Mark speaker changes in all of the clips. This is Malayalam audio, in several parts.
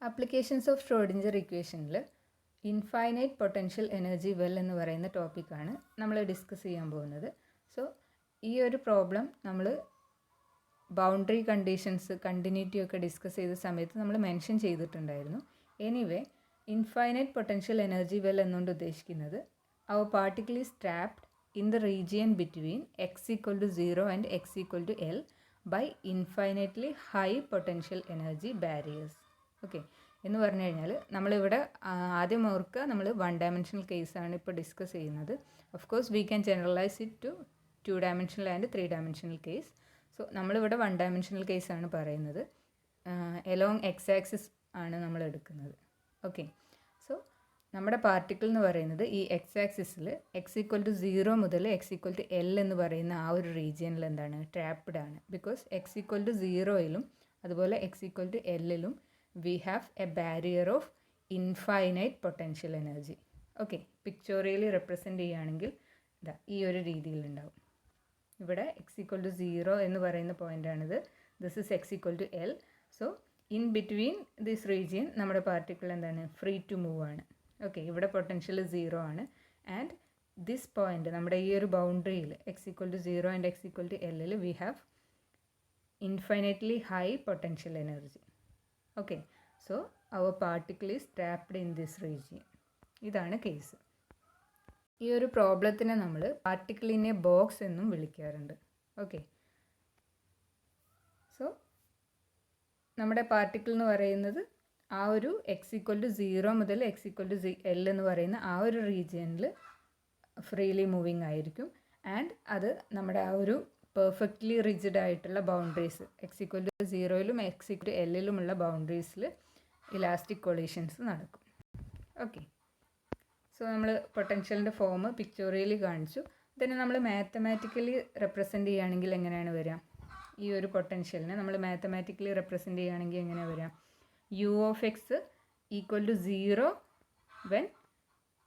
Speaker 1: ആപ്ലിക്കേഷൻസ് ഓഫ് ഷ്രോഡിഞ്ചർ ഇക്വേഷനിൽ ഇൻഫൈനൈറ്റ് പൊട്ടൻഷ്യൽ എനർജി വെൽ എന്ന് പറയുന്ന ടോപ്പിക്കാണ് നമ്മൾ ഡിസ്കസ് ചെയ്യാൻ പോകുന്നത്. സോ ഈ ഒരു പ്രോബ്ലം നമ്മൾ ബൗണ്ടറി കണ്ടീഷൻസ് കണ്ടിന്യൂറ്റി ഒക്കെ ഡിസ്കസ് ചെയ്ത സമയത്ത് നമ്മൾ മെൻഷൻ ചെയ്തിട്ടുണ്ടായിരുന്നു. Anyway infinite potential energy well എന്നുകൊണ്ട് ഉദ്ദേശിക്കുന്നത് our particle is trapped in the region between X equal to 0 and X equal to L by infinitely high potential energy barriers. Okay, എന്ന് പറഞ്ഞു കഴിഞ്ഞാൽ നമ്മളിവിടെ ആദ്യം ഓർക്കുക, നമ്മൾ 1 ഡയമെൻഷണൽ കേസാണ് ഇപ്പോൾ ഡിസ്കസ് ചെയ്യുന്നത്. Of course we can generalise it to 2 dimensional and 3 dimensional case. So നമ്മളിവിടെ 1 ഡയമെൻഷണൽ കേസാണ് പറയുന്നത്. എലോങ് എക്സ് ആക്സിസ് ആണ് നമ്മൾ എടുക്കുന്നത്. ഓക്കെ, സോ നമ്മുടെ പാർട്ടിക്കിൾ എന്ന് പറയുന്നത് ഈ എക്സ് ആക്സിസിൽ എക്സ് ഈക്വൽ ടു 0 മുതൽ എക്സ് ഈക്വൽ ടു എൽ എന്ന് പറയുന്ന ആ ഒരു റീജിയനിൽ എന്താണ്, ട്രാപ്ഡ് ആണ്. ബിക്കോസ് എക്സ് ഈക്വൽ ടു 0യിലും അതുപോലെ എക്സ് ഈക്വൽ ടു എല്ലിലും we have a barrier of infinite potential energy. Okay, pictorially represent ചെയ്യുകയാണെങ്കിൽ ഇതാ ഈ ഒരു രീതിയിലുണ്ടാവും. ഇവിടെ എക്സ് ഈക്വൽ ടു 0 എന്ന് പറയുന്ന പോയിൻ്റാണിത്. This is X equal to L. So in between this region നമ്മുടെ പാർട്ടിക്കിൾ എന്താണ്, ഫ്രീ ടു മൂവ് ആണ്. ഓക്കെ, ഇവിടെ പൊട്ടൻഷ്യൽ 0 ആണ്. ആൻഡ് ദിസ് പോയിൻ്റ് നമ്മുടെ ഈ ഒരു ബൗണ്ടറിയിൽ x equal to 0 and X equal to എല്ലിൽ we have infinitely high potential energy. Okay, so our particle is trapped in this region. ഇതാണ് കേസ്. ഈ ഒരു പ്രോബ്ലത്തിനെ നമ്മൾ പാർട്ടിക്കിളിനെ ബോക്സ് എന്നും വിളിക്കാറുണ്ട്. ഓക്കെ, സോ നമ്മുടെ പാർട്ടിക്കിൾ എന്ന് പറയുന്നത് ആ ഒരു എക്സ് ഈക്വൽ ടു 0 മുതൽ എക്സ് ഈക്വൽ ടു എൽ എന്ന് പറയുന്ന ആ ഒരു റീജിയനിൽ ഫ്രീലി മൂവിങ് ആയിരിക്കും. ആൻഡ് അത് നമ്മുടെ ആ ഒരു പെർഫെക്റ്റ്ലി റിജിഡ് ആയിട്ടുള്ള ബൗണ്ടറീസ് എക്സ് ഈക്വൽ ടു 0യിലും എക്സ് ഈക്വൽ ടു എല്ലിലുമുള്ള ബൗണ്ടറീസിൽ ഇലാസ്റ്റിക് കൊളീഷൻസ് നടക്കും. ഓക്കെ, സോ നമ്മൾ പൊട്ടൻഷ്യലിൻ്റെ ഫോം പിക്ചോറിയലി കാണിച്ചു. ഇതിനെ നമ്മൾ മാത്തമാറ്റിക്കലി റെപ്രസെൻ്റ് ചെയ്യുകയാണെങ്കിൽ എങ്ങനെയാണ് വരിക? ഈ ഒരു പൊട്ടൻഷ്യലിനെ നമ്മൾ മാത്തമാറ്റിക്കലി റെപ്രസെൻ്റ് ചെയ്യുകയാണെങ്കിൽ എങ്ങനെയാണ് വരിക? U of X equal to 0 when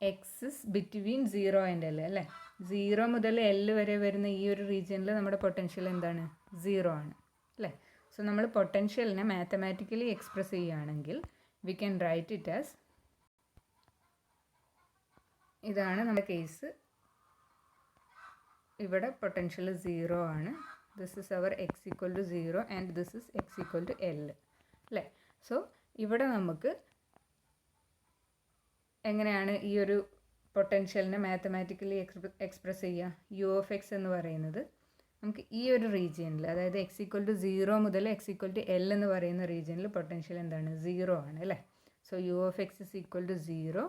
Speaker 1: X is between 0 and L അല്ലേ. 0 മുതൽ എൽ വരെ വരുന്ന ഈ ഒരു റീജിയനിൽ നമ്മുടെ പൊട്ടൻഷ്യൽ എന്താണ്, 0 ആണ് അല്ലേ. സോ നമ്മൾ പൊട്ടൻഷ്യലിനെ മാത്തമാറ്റിക്കലി എക്സ്പ്രസ് ചെയ്യുകയാണെങ്കിൽ we can write it as, ഇതാണ് നമ്മുടെ കേസ്. ഇവിടെ പൊട്ടൻഷ്യൽ 0 ആണ്. This is our X equal to 0 and this is X equal to L അല്ലേ. സോ ഇവിടെ നമുക്ക് എങ്ങനെയാണ് ഈ ഒരു പൊട്ടൻഷ്യലിനെ മാത്തമാറ്റിക്കലി എക്സ്പ്രസ് ചെയ്യുക? യു ഓഫ് എക്സ് എന്ന് പറയുന്നത് നമുക്ക് ഈ ഒരു റീജിയനിൽ, അതായത് എക്സ് ഈക്വൽ ടു 0 മുതൽ എക്സ് ഈക്വൽ ടു എൽ എന്ന് പറയുന്ന റീജിയനിൽ പൊട്ടൻഷ്യൽ എന്താണ്, 0 ആണ് അല്ലേ. So U of X is equal to 0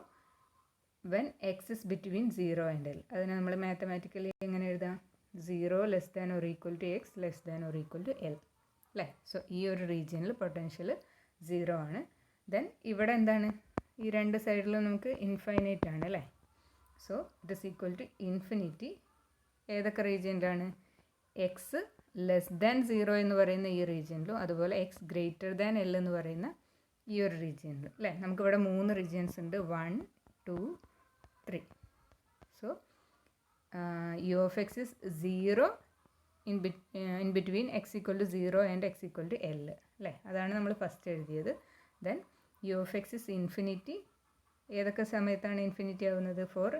Speaker 1: when X is between 0 and L. അതിനെ നമ്മൾ മാത്തമാറ്റിക്കലി എങ്ങനെ എഴുതാം? 0 less than or equal to X less than or equal to L അല്ലേ. സോ ഈ ഒരു റീജിയനിൽ പൊട്ടൻഷ്യൽ 0 ആണ്. ദെൻ ഇവിടെ എന്താണ്, ഈ രണ്ട് സൈഡിലും നമുക്ക് ഇൻഫൈനൈറ്റ് ആണ് അല്ലേ. So it is equal to infinity. ഏതൊക്കെ റീജിയനിലാണ്? എക്സ് ലെസ് ദാൻ 0 എന്ന് പറയുന്ന ഈ റീജിയനിലും അതുപോലെ എക്സ് ഗ്രേറ്റർ ദാൻ എൽ എന്ന് പറയുന്ന ഈ ഒരു റീജിയനിലും അല്ലേ. നമുക്കിവിടെ 3 റീജിയൻസ് ഉണ്ട്, 1, 2, 3. So U of X is 0 in between X equal to 0 and X equal to L അല്ലേ. അതാണ് നമ്മൾ ഫസ്റ്റ് എഴുതിയത്. Then U of X is infinity. ഏതൊക്കെ സമയത്താണ് ഇൻഫിനിറ്റി ആവുന്നത്? ഫോർ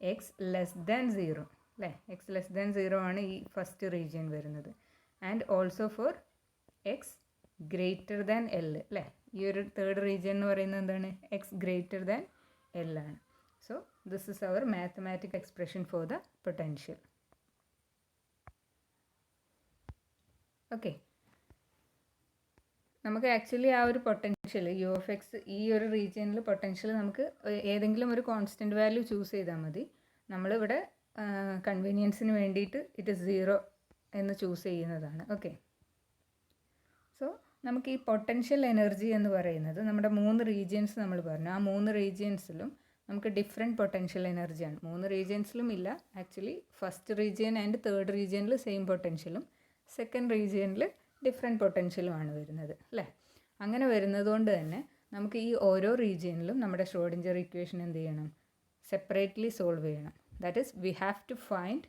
Speaker 1: എക്സ് ലെസ് ദാൻ 0 അല്ലേ. എക്സ് ലെസ് ദാൻ 0 ആണ് ഈ ഫസ്റ്റ് റീജിയൻ വരുന്നത്. And also for X greater than L അല്ലേ. ഈ ഒരു തേർഡ് റീജിയൻ എന്ന് പറയുന്നത് എന്താണ്? എക്സ് ഗ്രേറ്റർ ദാൻ എൽ ആണ്. So this is our mathematic expression for the potential. Okay, നമുക്ക് ആക്ച്വലി ആ ഒരു പൊട്ടൻഷ്യൽ യു ഓഫ് എക്സ് ഈ ഒരു റീജിയനിൽ പൊട്ടൻഷ്യൽ നമുക്ക് ഏതെങ്കിലും ഒരു കോൺസ്റ്റൻറ്റ് വാല്യൂ ചൂസ് ചെയ്താൽ മതി. നമ്മളിവിടെ കൺവീനിയൻസിന് വേണ്ടിയിട്ട് ഇറ്റ് ഇസ് 0 എന്ന് ചൂസ് ചെയ്യുന്നതാണ്. ഓക്കെ, സോ നമുക്ക് ഈ പൊട്ടൻഷ്യൽ എനർജി എന്ന് പറയുന്നത് നമ്മുടെ 3 റീജിയൻസ് നമ്മൾ പറഞ്ഞു. ആ 3 റീജിയൻസിലും നമുക്ക് ഡിഫറെൻറ്റ് പൊട്ടൻഷ്യൽ എനർജിയാണ്. 3 റീജിയൻസിലും ഇല്ല, actually first region and third റീജിയനിൽ സെയിം പൊട്ടൻഷ്യലും സെക്കൻഡ് റീജിയനിൽ ഡിഫറെൻറ്റ് പൊട്ടൻഷ്യലുമാണ് വരുന്നത് അല്ലേ. അങ്ങനെ വരുന്നതുകൊണ്ട് തന്നെ നമുക്ക് ഈ ഓരോ റീജിയനിലും നമ്മുടെ ഷ്രോഡിഞ്ചർ ഇക്വേഷൻ എന്ത് ചെയ്യണം, സെപ്പറേറ്റ്ലി സോൾവ് ചെയ്യണം. That is we have to find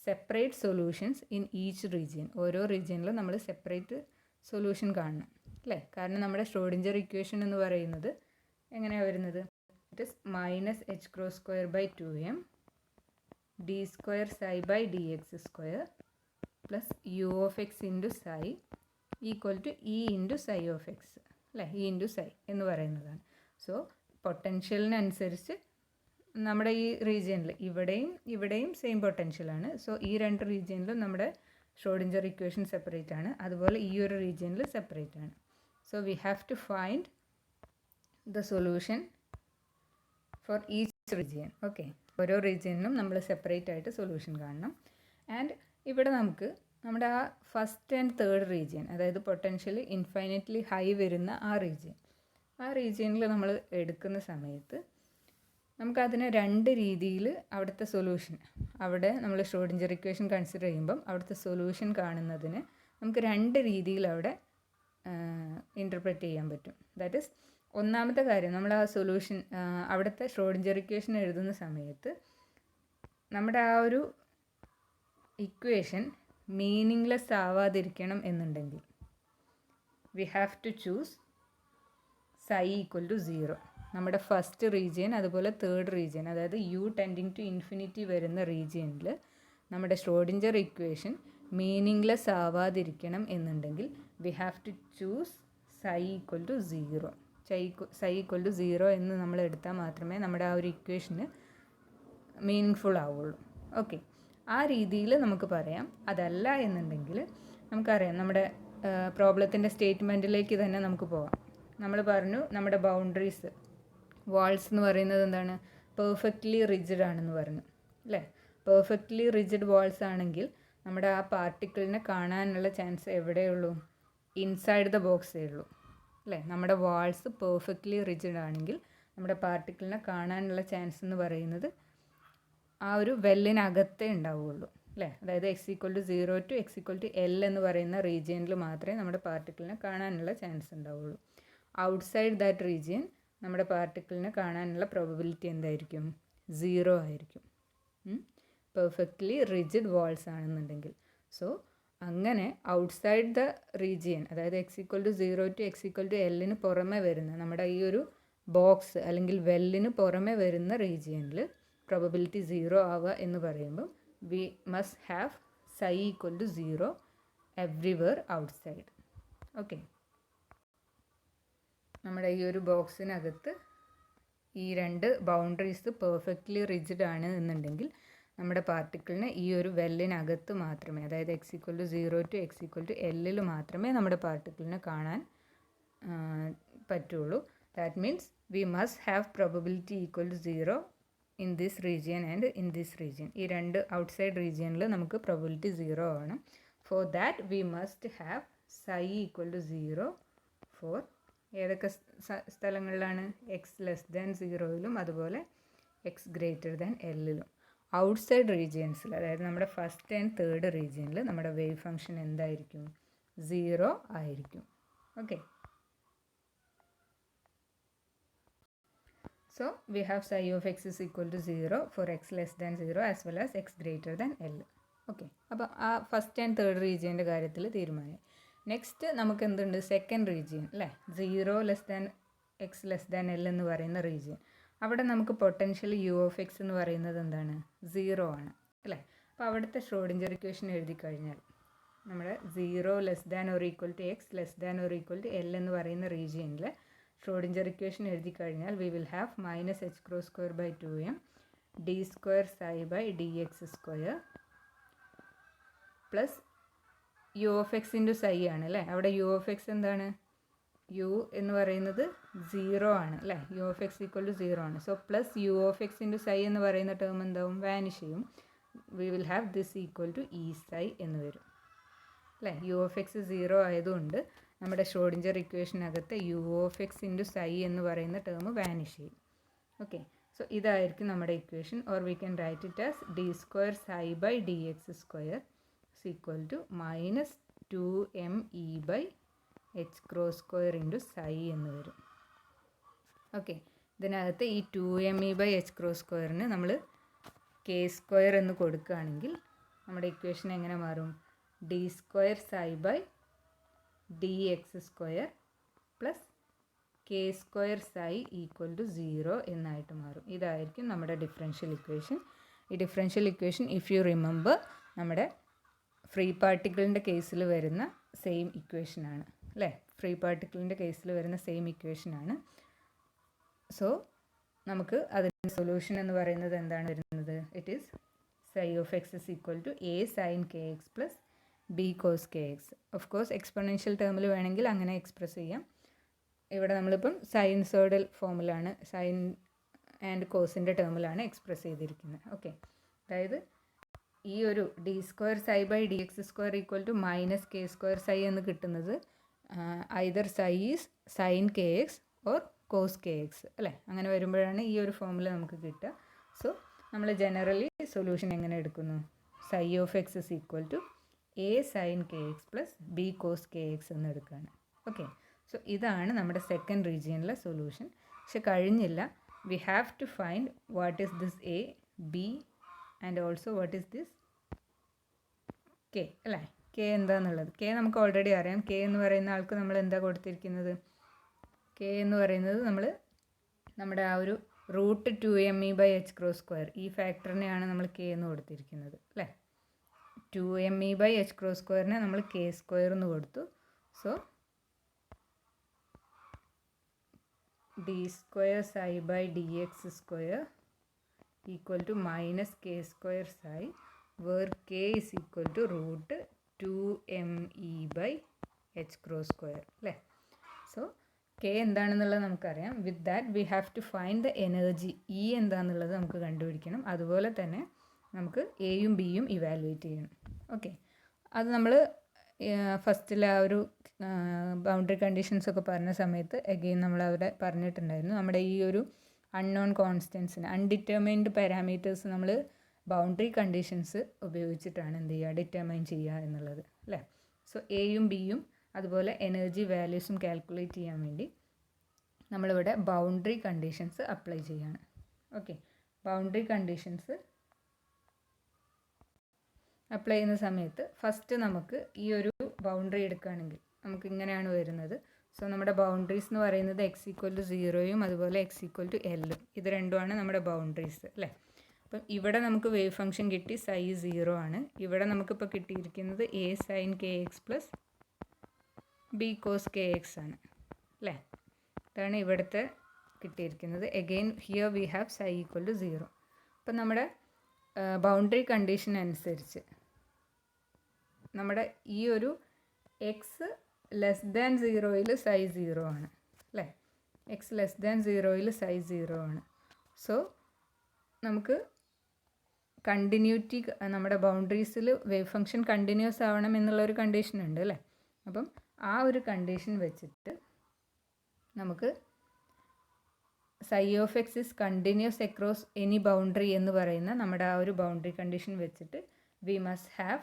Speaker 1: separate solutions in each region. ഓരോ റീജിയനിലും നമ്മൾ സെപ്പറേറ്റ് സൊല്യൂഷൻ കാണണം അല്ലേ? കാരണം നമ്മുടെ ഷ്രോഡിഞ്ചർ ഇക്വേഷൻ എന്ന് പറയുന്നത് എങ്ങനെയാണ് വരുന്നത്? It is minus H cross square by 2m D square psi by D X square plus U of X into psi equal to E into psi of X, അല്ലേ? ഇ ഇൻറ്റു സൈ എന്ന് പറയുന്നതാണ്. സോ പൊട്ടൻഷ്യലിനനുസരിച്ച് നമ്മുടെ ഈ റീജിയനിൽ ഇവിടെയും സെയിം പൊട്ടൻഷ്യലാണ്. സോ ഈ രണ്ട് റീജിയനിലും നമ്മുടെ ഷ്രോഡിഞ്ചർ ഇക്വേഷൻ സെപ്പറേറ്റ് ആണ്. അതുപോലെ ഈ ഒരു റീജിയനിൽ സെപ്പറേറ്റ് ആണ്. So we have to find the solution for each region. Okay, ഓരോ റീജിയനിലും നമ്മൾ സെപ്പറേറ്റ് ആയിട്ട് സൊല്യൂഷൻ കാണണം. ആൻഡ് ഇവിടെ നമുക്ക് നമ്മുടെ ആ ഫസ്റ്റ് ആൻഡ് തേർഡ് റീജിയൻ, അതായത് പൊട്ടൻഷ്യലി ഇൻഫൈനറ്റ്ലി ഹൈ വരുന്ന ആ റീജിയനിൽ നമ്മൾ എടുക്കുന്ന സമയത്ത് നമുക്കതിനെ രണ്ട് രീതിയിൽ അവിടുത്തെ സൊല്യൂഷൻ, അവിടെ നമ്മൾ ഷ്രോഡിഞ്ചർ ഇക്വേഷൻ കൺസിഡർ ചെയ്യുമ്പം അവിടുത്തെ സൊല്യൂഷൻ കാണുന്നതിന് നമുക്ക് രണ്ട് രീതിയിൽ അവിടെ ഇൻ്റർപ്രറ്റ് ചെയ്യാൻ പറ്റും. ദാറ്റ് ഈസ്, ഒന്നാമത്തെ കാര്യം, നമ്മൾ ആ സൊല്യൂഷൻ അവിടുത്തെ ഷ്രോഡിഞ്ചർ ഇക്വേഷൻ എഴുതുന്ന സമയത്ത് നമ്മുടെ ആ ഒരു ഇക്വേഷൻ മീനിങ്ലെസ് ആവാതിരിക്കണം എന്നുണ്ടെങ്കിൽ we have to choose psi equal to 0. നമ്മുടെ ഫസ്റ്റ് റീജിയൻ അതുപോലെ തേർഡ് റീജിയൻ, അതായത് യു ടെൻഡിങ് ടു ഇൻഫിനിറ്റി വരുന്ന റീജിയനിൽ നമ്മുടെ ഷ്രോഡിഞ്ചർ ഇക്വേഷൻ മീനിങ്ലെസ് ആവാതിരിക്കണം എന്നുണ്ടെങ്കിൽ we have to choose psi equal to 0. Psi equal to 0 എന്ന് നമ്മൾ എടുത്താൽ മാത്രമേ നമ്മുടെ ആ ഒരു ഇക്വേഷന് മീനിങ് ഫുൾ ആവുള്ളൂ. ഓക്കെ, ആ രീതിയിൽ നമുക്ക് പറയാം. അതല്ല എന്നുണ്ടെങ്കിൽ നമുക്കറിയാം, നമ്മുടെ പ്രോബ്ലത്തിൻ്റെ സ്റ്റേറ്റ്മെൻറ്റിലേക്ക് തന്നെ നമുക്ക് പോവാം. നമ്മൾ പറഞ്ഞു നമ്മുടെ ബൗണ്ടറീസ്, വാൾസ് എന്ന് പറയുന്നത് എന്താണ്? പെർഫെക്റ്റ്ലി റിജിഡ് ആണെന്ന് പറഞ്ഞു, അല്ലേ? പെർഫെക്റ്റ്ലി റിജിഡ് വാൾസ് ആണെങ്കിൽ നമ്മുടെ ആ പാർട്ടിക്കിളിനെ കാണാനുള്ള ചാൻസ് എവിടെയുള്ളൂ? ഇൻസൈഡ് ദ ബോക്സേ ഉള്ളൂ, അല്ലേ? നമ്മുടെ വാൾസ് പെർഫെക്റ്റ്ലി റിജിഡ് ആണെങ്കിൽ നമ്മുടെ പാർട്ടിക്കിളിനെ കാണാനുള്ള ചാൻസ് എന്ന് പറയുന്നത് ആ ഒരു വെല്ലിനകത്തേ ഉണ്ടാവുകയുള്ളൂ, അല്ലേ? അതായത് x=0 ടു x=L എന്ന് പറയുന്ന റീജിയനിൽ മാത്രമേ നമ്മുടെ പാർട്ടിക്കിളിനെ കാണാനുള്ള ചാൻസ് ഉണ്ടാവുള്ളൂ. ഔട്ട്സൈഡ് ദാറ്റ് റീജിയൻ നമ്മുടെ പാർട്ടിക്കിളിനെ കാണാനുള്ള പ്രോബബിലിറ്റി എന്തായിരിക്കും? 0 ആയിരിക്കും, പെർഫെക്റ്റ്ലി റിജിഡ് വാൾസ് ആണെന്നുണ്ടെങ്കിൽ. സോ അങ്ങനെ ഔട്ട്സൈഡ് ദ റീജിയൻ, അതായത് x=0 ടു x=Lന് പുറമെ വരുന്ന നമ്മുടെ ഈ ഒരു ബോക്സ് അല്ലെങ്കിൽ വെല്ലിന് പുറമെ വരുന്ന റീജിയനിൽ പ്രോബബിലിറ്റി 0 ആവുക എന്ന് പറയുമ്പോൾ we must have psi equal to 0 everywhere outside. Okay, നമ്മുടെ ഈ ഒരു ബോക്സിനകത്ത് ഈ രണ്ട് ബൗണ്ടറീസ് പെർഫെക്റ്റ്ലി റിജിഡ് ആണ് എന്നുണ്ടെങ്കിൽ നമ്മുടെ പാർട്ടിക്കിളിനെ ഈ ഒരു വെല്ലിനകത്ത് മാത്രമേ, അതായത് x=0 ടു x=Lൽ മാത്രമേ നമ്മുടെ പാർട്ടിക്കിളിനെ കാണാൻ പറ്റുള്ളൂ. That means we must have probability equal to 0 in this region and in this region. ഈ രണ്ട് ഔട്ട്സൈഡ് റീജിയനിൽ നമുക്ക് പ്രോബബിലിറ്റി 0 ആവണം. For that we must have psi equal to 0 for ഏതൊക്കെ സ്ഥലങ്ങളിലാണ്? x 0ലും അതുപോലെ x Lലും. ഔട്ട്സൈഡ് റീജിയൻസിൽ, അതായത് നമ്മുടെ ഫസ്റ്റ് ആൻഡ് തേർഡ് റീജിയനിൽ നമ്മുടെ വേവ് ഫംഗ്ഷൻ എന്തായിരിക്കും? 0 ആയിരിക്കും. Okay, so we have psi of x is equal to 0 for x 0 as well as x L. Okay, അപ്പോൾ ആ ഫസ്റ്റ് ആൻഡ് തേർഡ് റീജിയൻ്റെ കാര്യത്തിൽ തീരുമാനം. നെക്സ്റ്റ് നമുക്ക് എന്തുണ്ട്? സെക്കൻഡ് റീജിയൻ, അല്ലേ? 0x<L എന്ന് പറയുന്ന റീജിയൻ. അവിടെ നമുക്ക് പൊട്ടൻഷ്യൽ യു ഓഫ് എക്സ് എന്ന് പറയുന്നത് എന്താണ്? 0 ആണ്, അല്ലേ? അപ്പോൾ അവിടുത്തെ ഷ്രോഡിഞ്ചർ ഇക്വേഷൻ എഴുതി കഴിഞ്ഞാൽ നമ്മുടെ 0 x L എന്ന് പറയുന്ന റീജിയനിൽ ഷ്രോഡിഞ്ചർ ഇക്വേഷൻ എഴുതി കഴിഞ്ഞാൽ we will have minus H cross square by 2m D square psi by D X square plus U of X into psi ആണ്, അല്ലേ? അവിടെ യു ഓഫ് എക്സ് എന്താണ്? യു എന്ന് പറയുന്നത് 0 ആണ്, അല്ലേ? U of X equal to 0 ആണ്. So plus U of X into psi എന്ന് പറയുന്ന ടേം എന്താവും? വാനിഷ് ചെയ്യും. We will have this equal to E psi എന്ന് വരും, അല്ലേ? യു ഓഫ് എക്സ് 0 ആയതുകൊണ്ട് നമ്മുടെ ഷ്രോഡിഞ്ചർ ഇക്വേഷനകത്ത് U of X into psi എന്ന് പറയുന്ന ടേം വാനിഷ് ചെയ്യും. ഓക്കെ, സോ ഇതായിരിക്കും നമ്മുടെ equation. Or we can write it as d square psi by D X square is equal to minus 2me by h cross square into psi എന്ന് വരും. ഓക്കെ, ഇതിനകത്ത് ഈ 2me ബൈ എച്ച് ക്രോസ് സ്ക്വയറിന് നമ്മൾ കെ സ്ക്വയർ എന്ന് കൊടുക്കുകയാണെങ്കിൽ നമ്മുടെ ഇക്വേഷൻ എങ്ങനെ മാറും? D square psi by D X square plus k square psi equal to 0 എന്നായിട്ട് മാറും. ഇതായിരിക്കും നമ്മുടെ ഡിഫറൻഷ്യൽ ഇക്വേഷൻ. ഈ differential equation if you remember നമ്മുടെ ഫ്രീ പാർട്ടിക്കിളിൻ്റെ കേസിൽ വരുന്ന സെയിം ഇക്വേഷനാണ് അല്ലേ? ഫ്രീ പാർട്ടിക്കിളിൻ്റെ കേസിൽ വരുന്ന സെയിം ഇക്വേഷനാണ്. സോ നമുക്ക് അതിൻ്റെ സൊല്യൂഷൻ എന്ന് പറയുന്നത് എന്താണ് വരുന്നത്? It is psi of x is equal to a sin kx plus b cos kx. Of course exponential ടേമിൽ വേണമെങ്കിൽ അങ്ങനെ എക്സ്പ്രസ് ചെയ്യാം. ഇവിടെ നമ്മളിപ്പം സൈൻസോയിഡൽ ഫോമിലാണ്, സൈൻ ആൻഡ് കോസിൻ്റെ ടേമിലാണ് എക്സ്പ്രസ് ചെയ്തിരിക്കുന്നത്. ഓക്കെ, അതായത് ഈ ഒരു d square psi by D X square equal to minus k square psi എന്ന് കിട്ടുന്നത് either psi is sine k x or cos k x അല്ലേ? അങ്ങനെ വരുമ്പോഴാണ് ഈ ഒരു ഫോമിൽ നമുക്ക് കിട്ടുക. സോ നമ്മൾ ജനറലി സൊല്യൂഷൻ എങ്ങനെ എടുക്കുന്നു? Psi of X is equal to a sine k x plus B cos k x എന്ന് എടുക്കുകയാണ്. ഓക്കെ, സോ ഇതാണ് നമ്മുടെ സെക്കൻഡ് റീജിയനിലെ സൊല്യൂഷൻ. പക്ഷെ കഴിഞ്ഞില്ല. We have to find what is this a, b and also what is this k അല്ലേ? കെ എന്താണെന്നുള്ളത് കെ നമുക്ക് ഓൾറെഡി അറിയാം. കെ എന്ന് പറയുന്ന ആൾക്ക് നമ്മൾ എന്താ കൊടുത്തിരിക്കുന്നത്? കെ എന്ന് പറയുന്നത് നമ്മൾ നമ്മുടെ ആ ഒരു root 2me by h cross square, ഈ ഫാക്ടറിനെയാണ് നമ്മൾ കെ എന്ന് കൊടുത്തിരിക്കുന്നത് അല്ലേ? 2me ബൈ എച്ച് ക്രോസ് സ്ക്വയറിനെ നമ്മൾ കെ സ്ക്വയർ എന്ന് കൊടുത്തു. So d square psi by D X square equal to minus k square psi where k is equal to root 2me by h cross square അല്ലേ? സോ കെ എന്താണെന്നുള്ളത് നമുക്കറിയാം. With that we have to find the energy. E എന്താണെന്നുള്ളത് നമുക്ക് കണ്ടുപിടിക്കണം. അതുപോലെ തന്നെ നമുക്ക് എയും ബിയും ഇവാലുവേറ്റ് ചെയ്യണം. ഓക്കെ, അത് നമ്മൾ ഫസ്റ്റിൽ ആ ഒരു ബൗണ്ടറി കണ്ടീഷൻസ് ഒക്കെ പറഞ്ഞ സമയത്ത് എഗെയിൻ നമ്മൾ അവിടെ പറഞ്ഞിട്ടുണ്ടായിരുന്നു. നമ്മുടെ ഈ ഒരു അൺനോൺ കോൺസ്റ്റൻസിന്, അൺഡിറ്റർമൈൻഡ് പാരാമീറ്റേഴ്സ് നമ്മൾ ബൗണ്ടറി കണ്ടീഷൻസ് ഉപയോഗിച്ചിട്ടാണ് എന്ത് ചെയ്യുക, ഡിറ്റർമൈൻ ചെയ്യുക എന്നുള്ളത് അല്ലേ? സോ എയും ബിയും അതുപോലെ എനർജി വാല്യൂസും കാൽക്കുലേറ്റ് ചെയ്യാൻ വേണ്ടി നമ്മളിവിടെ ബൗണ്ടറി കണ്ടീഷൻസ് അപ്ലൈ ചെയ്യാണ്. ഓക്കെ, ബൗണ്ടറി കണ്ടീഷൻസ് അപ്ലൈ ചെയ്യുന്ന സമയത്ത് ഫസ്റ്റ് നമുക്ക് ഈ ഒരു ബൗണ്ടറി എടുക്കുകയാണെങ്കിൽ നമുക്ക് ഇങ്ങനെയാണ് വരുന്നത്. സോ നമ്മുടെ ബൗണ്ടറീസ് എന്ന് പറയുന്നത് എക്സ് ഈക്വൽ ടു 0യും അതുപോലെ എക്സ് ഈക്വൽ ടു എല്ലും, ഇത് രണ്ടുമാണ് നമ്മുടെ ബൗണ്ടറീസ് അല്ലേ? അപ്പം ഇവിടെ നമുക്ക് വേവ് ഫംഗ്ഷൻ കിട്ടി, സൈ 0 ആണ്. ഇവിടെ നമുക്കിപ്പോൾ കിട്ടിയിരിക്കുന്നത് a sine k x plus B cos k x ആണ് അല്ലേ? ഇതാണ് ഇവിടുത്തെ കിട്ടിയിരിക്കുന്നത്. Again here we have psi equal to 0. അപ്പം നമ്മുടെ ബൗണ്ടറി കണ്ടീഷൻ അനുസരിച്ച് നമ്മുടെ ഈ ഒരു എക്സ് ലെസ് ദാൻ 0യിൽ സൈ 0 ആണ് അല്ലേ? എക്സ് ലെസ് ദാൻ 0യിൽ സൈ 0 ആണ്. സോ നമുക്ക് കണ്ടിന്യൂറ്റി, നമ്മുടെ ബൗണ്ടറീസിൽ വേവ് ഫംഗ്ഷൻ കണ്ടിന്യൂസ് ആവണം എന്നുള്ളൊരു കണ്ടീഷൻ ഉണ്ട് അല്ലേ? അപ്പം ആ ഒരു കണ്ടീഷൻ വെച്ചിട്ട് നമുക്ക് psi of X is continuous across any boundary എന്ന് പറയുന്ന നമ്മുടെ ആ ഒരു ബൗണ്ടറി കണ്ടീഷൻ വെച്ചിട്ട് we must have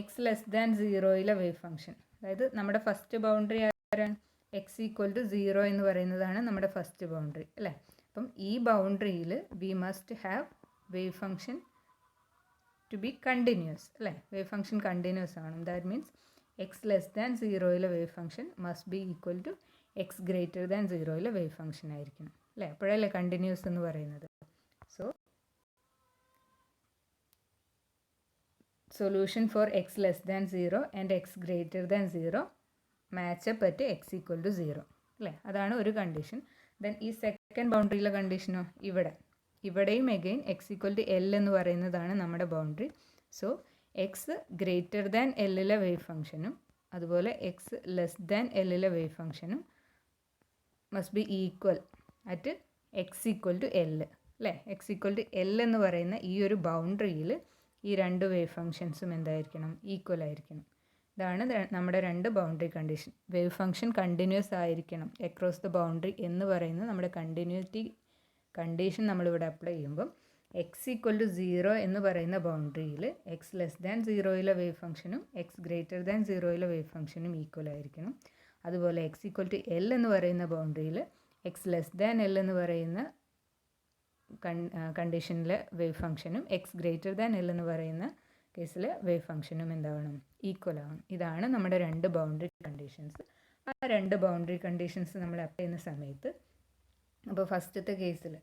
Speaker 1: x less than 0യിലെ വേവ് ഫംഗ്ഷൻ. അതായത് നമ്മുടെ ഫസ്റ്റ് ബൗണ്ടറി ആരാണ്? എക്സ് ഈക്വൽ ടു 0 എന്ന് പറയുന്നതാണ് നമ്മുടെ ഫസ്റ്റ് ബൗണ്ടറി അല്ലേ? അപ്പം ഈ ബൗണ്ടറിയിൽ we must have wave function to be continuous അല്ലേ? വേവ് ഫംഗ്ഷൻ കണ്ടിന്യൂസ് ആണ്. That means x less than 0യിലെ wave function must be equal to x greater than 0യിലെ വേവ് ഫംഗ്ഷൻ ആയിരിക്കണം അല്ലേ? അപ്പോഴല്ലേ കണ്ടിന്യൂസ് എന്ന് പറയുന്നത്. So solution for x less than 0 and x greater than 0 match up at x equal to 0 അല്ലേ? അതാണ് ഒരു കണ്ടീഷൻ. ദെൻ ഈ സെക്കൻഡ് ബൗണ്ടറിയിലെ കണ്ടീഷനോ ഇവിടെയും again x equal to L എന്ന് പറയുന്നതാണ് നമ്മുടെ boundary. So x greater than എല്ലിലെ വേവ് ഫംഗ്ഷനും അതുപോലെ എക്സ് ലെസ് ദാൻ എല്ലിലെ വേവ് ഫംഗ്ഷനും must be equal at x equal to L അല്ലേ? എക്സ് ഈക്വൽ ടു എൽ എന്ന് പറയുന്ന ഈ ഒരു ബൗണ്ടറിയിൽ ഈ രണ്ട് വേവ് ഫംഗ്ഷൻസും എന്തായിരിക്കണം? ഈക്വൽ ആയിരിക്കണം. ഇതാണ് നമ്മുടെ രണ്ട് boundary condition. Wave function continuous ആയിരിക്കണം അക്രോസ് ദ ബൗണ്ടറി എന്ന് പറയുന്നത് നമ്മുടെ കണ്ടിന്യൂറ്റി കണ്ടീഷൻ നമ്മളിവിടെ അപ്ലൈ ചെയ്യുമ്പം എക്സ് ഈക്വൽ ടു 0 എന്ന് പറയുന്ന ബൗണ്ടറിയിൽ എക്സ് ലെസ് ദാൻ 0യിലെ വേവ് ഫംഗ്ഷനും എക്സ് ഗ്രേറ്റർ ദാൻ 0യിലെ വേവ് ഫംഗ്ഷനും ഈക്വൽ ആയിരിക്കണം. അതുപോലെ എക്സ് ഈക്വൽ ടു എൽ എന്ന് പറയുന്ന ബൗണ്ടറിയിൽ എക്സ് ലെസ് ദാൻ എൽ എന്ന് പറയുന്ന കണ്ടീഷനിലെ വേവ് ഫംഗ്ഷനും എക്സ് ഗ്രേറ്റർ ദാൻ എൽ എന്ന് പറയുന്ന കേസിൽ വേവ് ഫംഗ്ഷനും എന്താവണം? ഈക്വൽ ആവണം. ഇതാണ് നമ്മുടെ രണ്ട് ബൗണ്ടറി കണ്ടീഷൻസ്. ആ രണ്ട് ബൗണ്ടറി കണ്ടീഷൻസ് നമ്മൾ അപ്ലൈ ചെയ്യുന്ന സമയത്ത്, അപ്പോൾ ഫസ്റ്റത്തെ കേസിൽ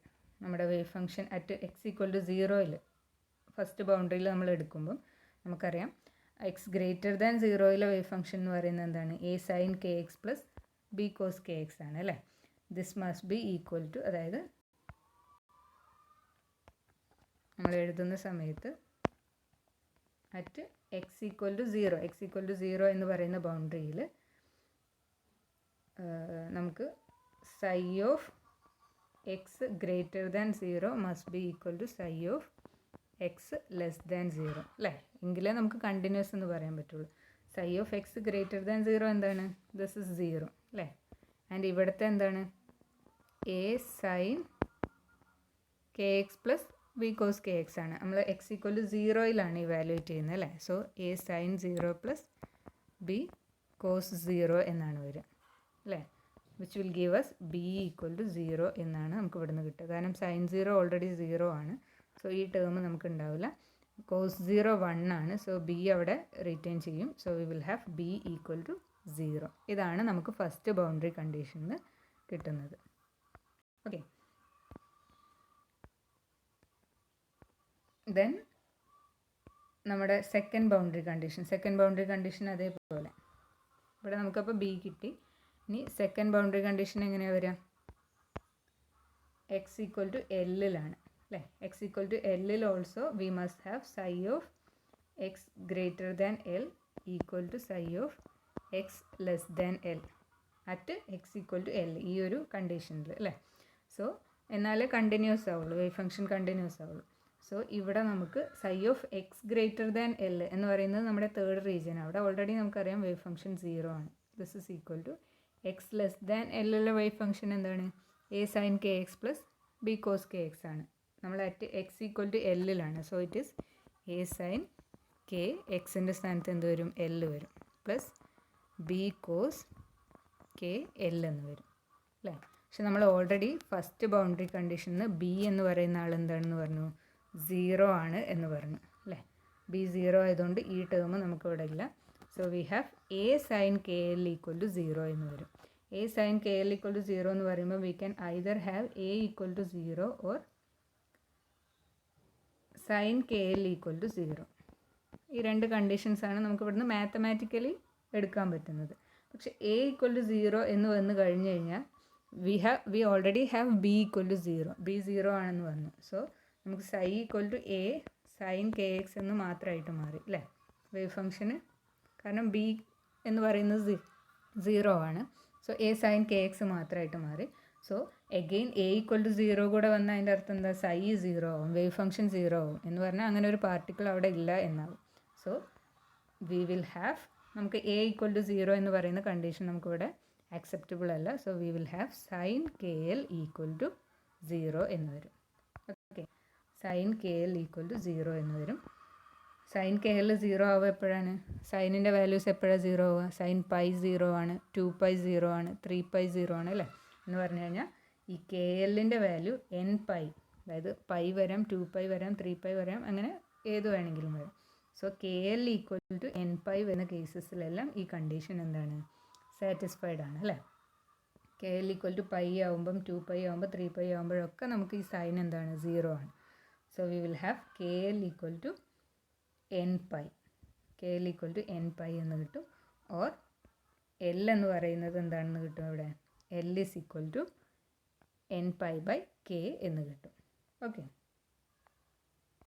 Speaker 1: നമ്മുടെ wave function at x equal to 0 first ബൗണ്ടറിയിൽ നമ്മൾ എടുക്കുമ്പം നമുക്കറിയാം x greater than 0 wave function എന്ന് പറയുന്നത് എന്താണ്? A sine k x plus B cos k x ആണ് അല്ലേ. This must be equal to, അതായത് നമ്മൾ എഴുതുന്ന സമയത്ത് അറ്റ് എക്സ് ഈക്വൽ ടു 0 എന്ന് പറയുന്ന ബൗണ്ടറിയിൽ നമുക്ക് psi of x greater than 0 must be equal to psi of x less than 0 അല്ലേ. എങ്കിലേ നമുക്ക് കണ്ടിന്യൂസ് എന്ന് പറയാൻ പറ്റുള്ളൂ. Psi of x greater than 0 എന്താണ്? ദിസ് ഇസ് 0 അല്ലേ. ആൻഡ് ഇവിടുത്തെ എന്താണ്? A sine k x plus B cos k x ആണ്. നമ്മൾ എക്സ് ഈക്വൽ ടു 0 ഇവാലുവേറ്റ് ചെയ്യുന്നത് അല്ലേ. So a sine 0 plus B cos 0 എന്നാണ് വരിക അല്ലേ. Which will give us b equal to 0 എന്നാണ് നമുക്ക് ഇവിടുന്ന് കിട്ടുക. കാരണം സൈൻ 0 ഓൾറെഡി 0 ആണ്. സോ ഈ ടേം നമുക്ക് ഉണ്ടാവില്ല. കോസ് 0 1 ആണ്. സോ ബി അവിടെ റിറ്റേൺ ചെയ്യും. So we will have b equal to 0. ഇതാണ് നമുക്ക് ഫസ്റ്റ് ബൗണ്ടറി കണ്ടീഷനിൽ കിട്ടുന്നത്. ഓക്കെ, ദെൻ നമ്മുടെ സെക്കൻഡ് ബൗണ്ടറി കണ്ടീഷൻ അതേപോലെ ഇവിടെ നമുക്കപ്പോൾ ബി കിട്ടി. ഇനി സെക്കൻഡ് ബൗണ്ടറി കണ്ടീഷൻ എങ്ങനെയാണ് വരിക? എക്സ് ഈക്വൽ ടു എല്ലിലാണ് അല്ലേ. എക്സ് ഈക്വൽ ടു എല്ലിൽ also we must have psi of x greater than L equal to psi of x less than L at x equal to L, ഈ ഒരു കണ്ടീഷനിൽ അല്ലേ. സോ എന്നാലേ കണ്ടിന്യൂസ് ആവുള്ളൂ, വേവ് ഫംഗ്ഷൻ കണ്ടിന്യൂസ് ആവുള്ളൂ. സോ ഇവിടെ നമുക്ക് psi of x greater than L എന്ന് പറയുന്നത് നമ്മുടെ തേർഡ് റീജിയൻ. അവിടെ ഓൾറെഡി നമുക്കറിയാം വേവ് ഫംഗ്ഷൻ 0 ആണ്. This is equal to X less than എല്ലുള്ള വേവ് ഫംഗ്ഷൻ എന്താണ്? A sine k x plus B cos k x ആണ്. നമ്മൾ അറ്റ് എക്സ് ഈക്വൽ ടു എല്ലിലാണ്. So it is A sine k എക്സിൻ്റെ സ്ഥാനത്ത് എന്ത് വരും? എൽ വരും. Plus B cos k L എന്ന് വരും അല്ലേ. പക്ഷെ നമ്മൾ ഓൾറെഡി ഫസ്റ്റ് ബൗണ്ടറി കണ്ടീഷനിൽ ബി എന്ന് പറയുന്ന ആൾ എന്താണെന്ന് പറഞ്ഞു? 0 ആണ് എന്ന് പറഞ്ഞു അല്ലേ. ബി 0 ആയതുകൊണ്ട് ഈ ടേം നമുക്കിവിടെ ഇല്ല. So we have a sine k L equal to 0 എന്ന് വരും. A sine k L equal to 0 എന്ന് പറയുമ്പോൾ we can either have a equal to 0 or sine k L equal to 0. ഈ രണ്ട് കണ്ടീഷൻസാണ് നമുക്ക് ഇവിടുന്ന് മാത്തമാറ്റിക്കലി എടുക്കാൻ പറ്റുന്നത്. പക്ഷെ എ ഈക്വൽ ടു 0 എന്ന് വന്ന് കഴിഞ്ഞ് കഴിഞ്ഞാൽ we already have b equal to 0. B 0 ആണെന്ന് പറഞ്ഞു. സോ നമുക്ക് psi equal to a sine k x എന്ന് മാത്രമായിട്ട് മാറി അല്ലേ വേവ് ഫംഗ്ഷന്. കാരണം ബി എന്ന് പറയുന്നത് 0 ആണ്. So a sine k x മാത്രമായിട്ട് മാറി. So again a equal to 0 കൂടെ വന്നാൽ അതിൻ്റെ അർത്ഥം എന്താ? സൈ 0 ആവും, വേവ് ഫംഗ്ഷൻ 0 ആവും എന്ന് പറഞ്ഞാൽ അങ്ങനെ ഒരു പാർട്ടിക്കിൾ അവിടെ ഇല്ല എന്നാവും. സോ വി വിൽ ഹാവ്, നമുക്ക് എ ഈക്വൽ ടു 0 എന്ന് പറയുന്ന കണ്ടീഷൻ നമുക്കിവിടെ ആക്സെപ്റ്റബിൾ അല്ല. So we will have sine k L equal to 0 എന്ന് വരും. Okay, sine k L equal to 0 എന്ന് വരും. സൈൻ കെ എൽ 0 ആവുക എപ്പോഴാണ്? സൈനിൻ്റെ വാല്യൂസ് എപ്പോഴാണ് 0 ആവുക? സൈൻ പൈ 0 ആണ്, 2π 0 ആണ്, 3π 0 ആണ് അല്ലേ. എന്ന് പറഞ്ഞു കഴിഞ്ഞാൽ ഈ കെ എല്ലിൻ്റെ വാല്യൂ എൻ പൈ, അതായത് പൈ വരാം, 2π വരാം, 3π വരാം, അങ്ങനെ ഏത് വേണമെങ്കിലും വരാം. So k L equal to n pi വരുന്ന കേസസിലെല്ലാം ഈ കണ്ടീഷൻ എന്താണ്? സാറ്റിസ്ഫൈഡ് ആണ് അല്ലേ. K L equal to pi ആവുമ്പം, 2π ആവുമ്പോൾ, 3π ആവുമ്പോഴൊക്കെ നമുക്ക് ഈ സൈൻ എന്താണ്? 0 ആണ്. So we will have k L equal to n pi, k L equal to n pi എന്ന് കിട്ടും. ഓർ എൽ എന്ന് പറയുന്നത് എന്താണെന്ന് കിട്ടും ഇവിടെ? L is equal to n pi by k എന്ന് കിട്ടും. ഓക്കെ.